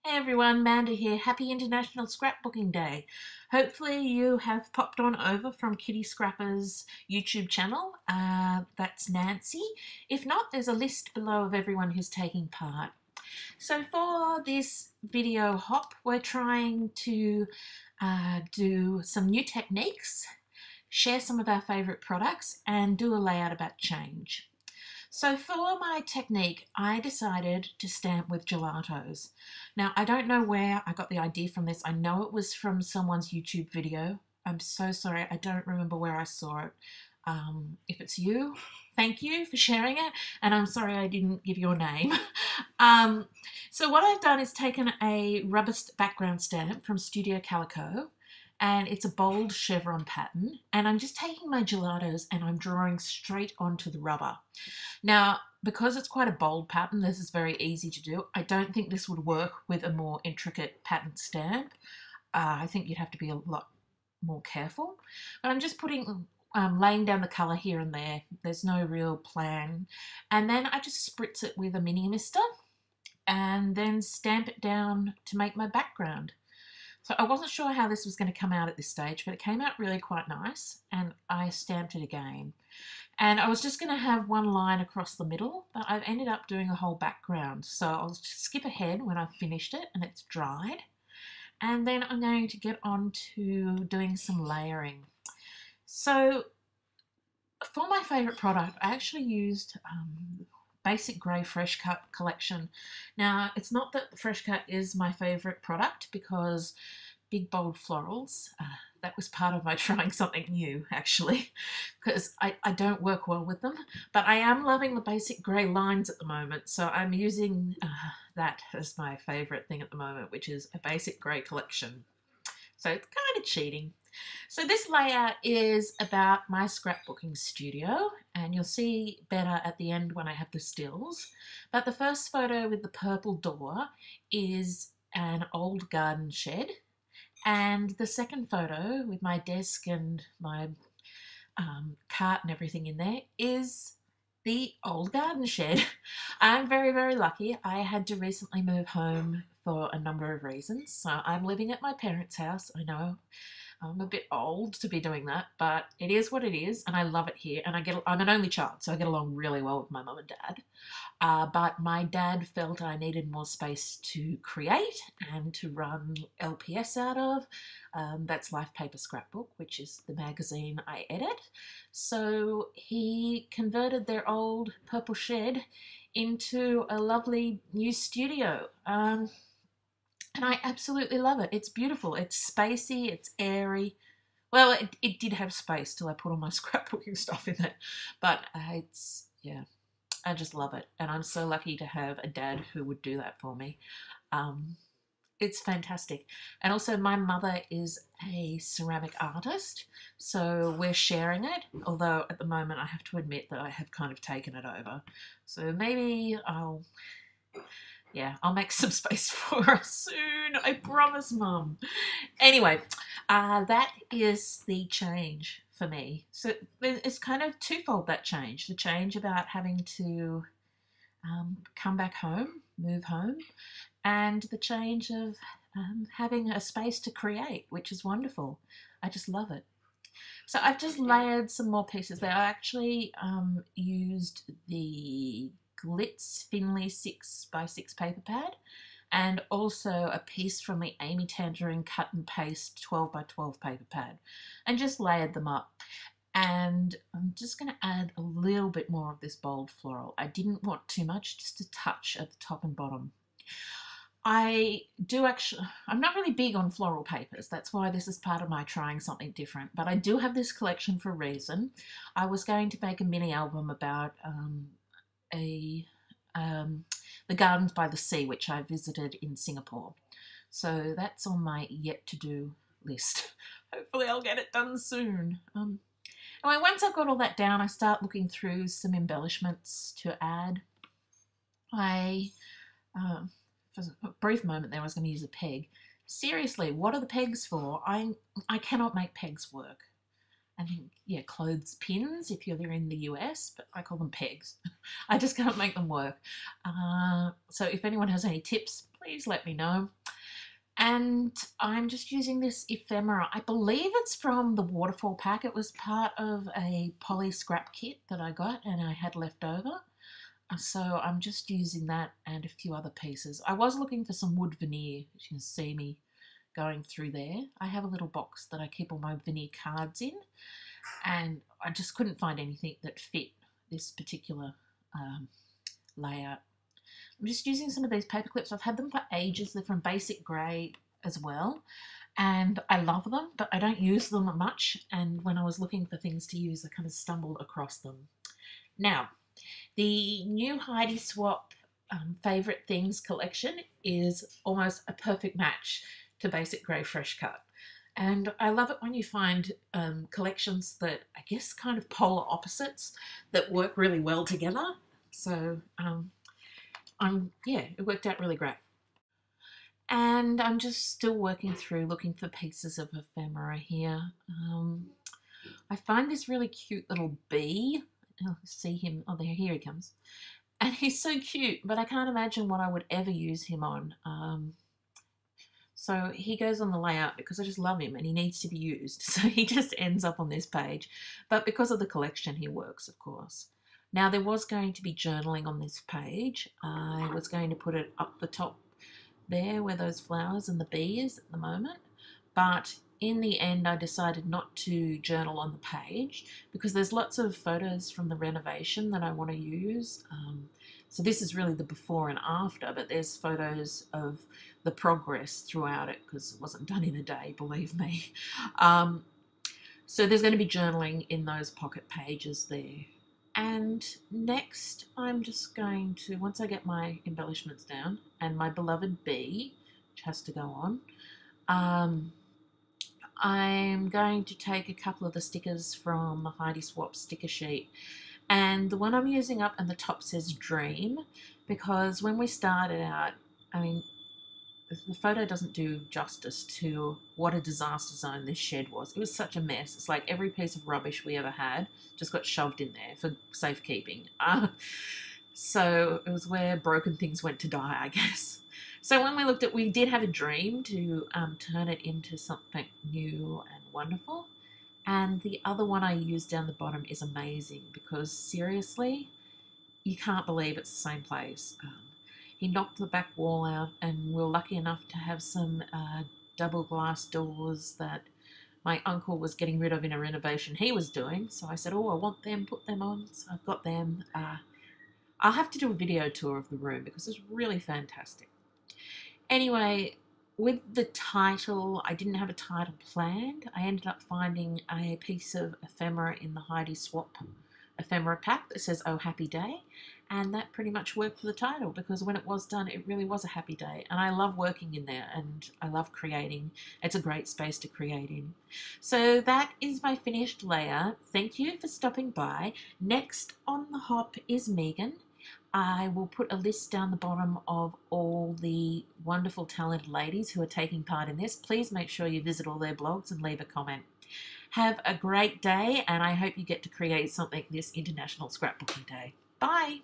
Hey everyone, Manda here. Happy International Scrapbooking Day. Hopefully you have popped on over from Kitty Scrapper's YouTube channel. That's Nancy. If not, there's a list below of everyone who's taking part. So for this video hop, we're trying to do some new techniques, share some of our favourite products, and do a layout about change. So for my technique, I decided to stamp with gelatos. Now, I don't know where I got the idea from this. I know it was from someone's YouTube video. I'm so sorry. I don't remember where I saw it. If it's you, thank you for sharing it. And I'm sorry I didn't give your name. So what I've done is taken a rubber background stamp from Studio Calico, and it's a bold chevron pattern, and I'm just taking my gelatos and I'm drawing straight onto the rubber. Now, because it's quite a bold pattern, this is very easy to do. I don't think this would work with a more intricate pattern stamp. I think you'd have to be a lot more careful. But I'm just laying down the colour here and there. There's no real plan. And then I just spritz it with a mini mister and then stamp it down to make my background. So I wasn't sure how this was going to come out at this stage, but it came out really quite nice, and I stamped it again. And I was just going to have one line across the middle, but I've ended up doing a whole background. So I'll skip ahead when I've finished it and it's dried. And then I'm going to get on to doing some layering. So for my favourite product, I actually used Basic Grey Fresh Cut collection. Now, it's not that Fresh Cut is my favourite product, because big bold florals, that was part of my trying something new actually, because I don't work well with them, but I am loving the Basic Grey lines at the moment, so I'm using that as my favourite thing at the moment, which is a Basic Grey collection. So it's kind of cheating. So this layout is about my scrapbooking studio, and you'll see better at the end when I have the stills. But the first photo with the purple door is an old garden shed, and the second photo with my desk and my cart and everything in there is the old garden shed. I'm very, very lucky. I had to recently move home for a number of reasons. So I'm living at my parents' house. I know I'm a bit old to be doing that, but it is what it is, and I love it here. And I'm an only child, so I get along really well with my mum and dad. But my dad felt I needed more space to create and to run LPS out of. That's Life Paper Scrapbook, which is the magazine I edit. So he converted their old purple shed into a lovely new studio. And I absolutely love it. It's beautiful. It's spacey. It's airy. Well, it did have space till I put all my scrapbooking stuff in it. But yeah, I just love it. And I'm so lucky to have a dad who would do that for me. It's fantastic. And also my mother is a ceramic artist, so we're sharing it. Although at the moment I have to admit that I have kind of taken it over. So maybe I'll make some space for her soon. I promise, Mum. Anyway, that is the change for me. So it's kind of twofold, that change. The change about having to come back home, move home, and the change of having a space to create, which is wonderful. I just love it. So I've just layered some more pieces there. I actually used the Glitz Finley 6x6 paper pad, and also a piece from the Amy Tangerine cut and paste 12x12 paper pad, and just layered them up. And I'm just going to add a little bit more of this bold floral. I didn't want too much, just a touch at the top and bottom. I'm not really big on floral papers. That's why this is part of my trying something different. But I do have this collection for a reason. I was going to make a mini album about the Gardens by the Sea, which I visited in Singapore. So that's on my yet to do list. Hopefully I'll get it done soon. Anyway, once I've got all that down, I start looking through some embellishments to add. For a brief moment there I was going to use a peg. Seriously, what are the pegs for? I cannot make pegs work. I think, yeah, clothes pins if you're there in the US, but I call them pegs. I just can't make them work. So if anyone has any tips, please let me know. And I'm just using this ephemera. I believe it's from the waterfall pack. It was part of a poly scrap kit that I got and I had left over. So I'm just using that and a few other pieces. I was looking for some wood veneer. You can see me going through there. I have a little box that I keep all my veneer cards in, and I just couldn't find anything that fit this particular layout. I'm just using some of these paper clips. I've had them for ages. They're from Basic Grey as well, and I love them, but I don't use them much, and when I was looking for things to use, I kind of stumbled across them. Now, the new Heidi Swap Favourite Things collection is almost a perfect match to Basic Grey Fresh Cut. And I love it when you find collections that I guess kind of polar opposites that work really well together. So yeah, it worked out really great. And I'm just still working through looking for pieces of ephemera here. I find this really cute little bee. I'll see him. Oh, there, here he comes. And he's so cute, but I can't imagine what I would ever use him on. So he goes on the layout because I just love him and he needs to be used. So he just ends up on this page. But because of the collection, he works, of course. Now, there was going to be journaling on this page. I was going to put it up the top there where those flowers and the bee is at the moment. But in the end, I decided not to journal on the page because there's lots of photos from the renovation that I want to use. So this is really the before and after, but there's photos of the progress throughout it because it wasn't done in a day, believe me. So there's going to be journaling in those pocket pages there. And next, I'm just going to, once I get my embellishments down and my beloved bee, which has to go on, I'm going to take a couple of the stickers from the Heidi Swap sticker sheet. And the one I'm using up and the top says Dream, because when we started out, I mean, the photo doesn't do justice to what a disaster zone this shed was. It was such a mess. It's like every piece of rubbish we ever had just got shoved in there for safekeeping. So it was where broken things went to die, I guess. So when we looked at, we did have a dream to turn it into something new and wonderful. And the other one I used down the bottom is amazing because seriously, you can't believe it's the same place. He knocked the back wall out and we were lucky enough to have some double glass doors that my uncle was getting rid of in a renovation he was doing. So I said, oh, I want them, put them on. So I've got them. I'll have to do a video tour of the room because it's really fantastic. Anyway, with the title, I didn't have a title planned. I ended up finding a piece of ephemera in the Heidi Swap ephemera pack that says, oh, happy day. And that pretty much worked for the title because when it was done, it really was a happy day. And I love working in there and I love creating. It's a great space to create in. So that is my finished layout. Thank you for stopping by. Next on the hop is Meaghan. I will put a list down the bottom of all the wonderful talented ladies who are taking part in this. Please make sure you visit all their blogs and leave a comment. Have a great day and I hope you get to create something this International Scrapbooking Day. Bye!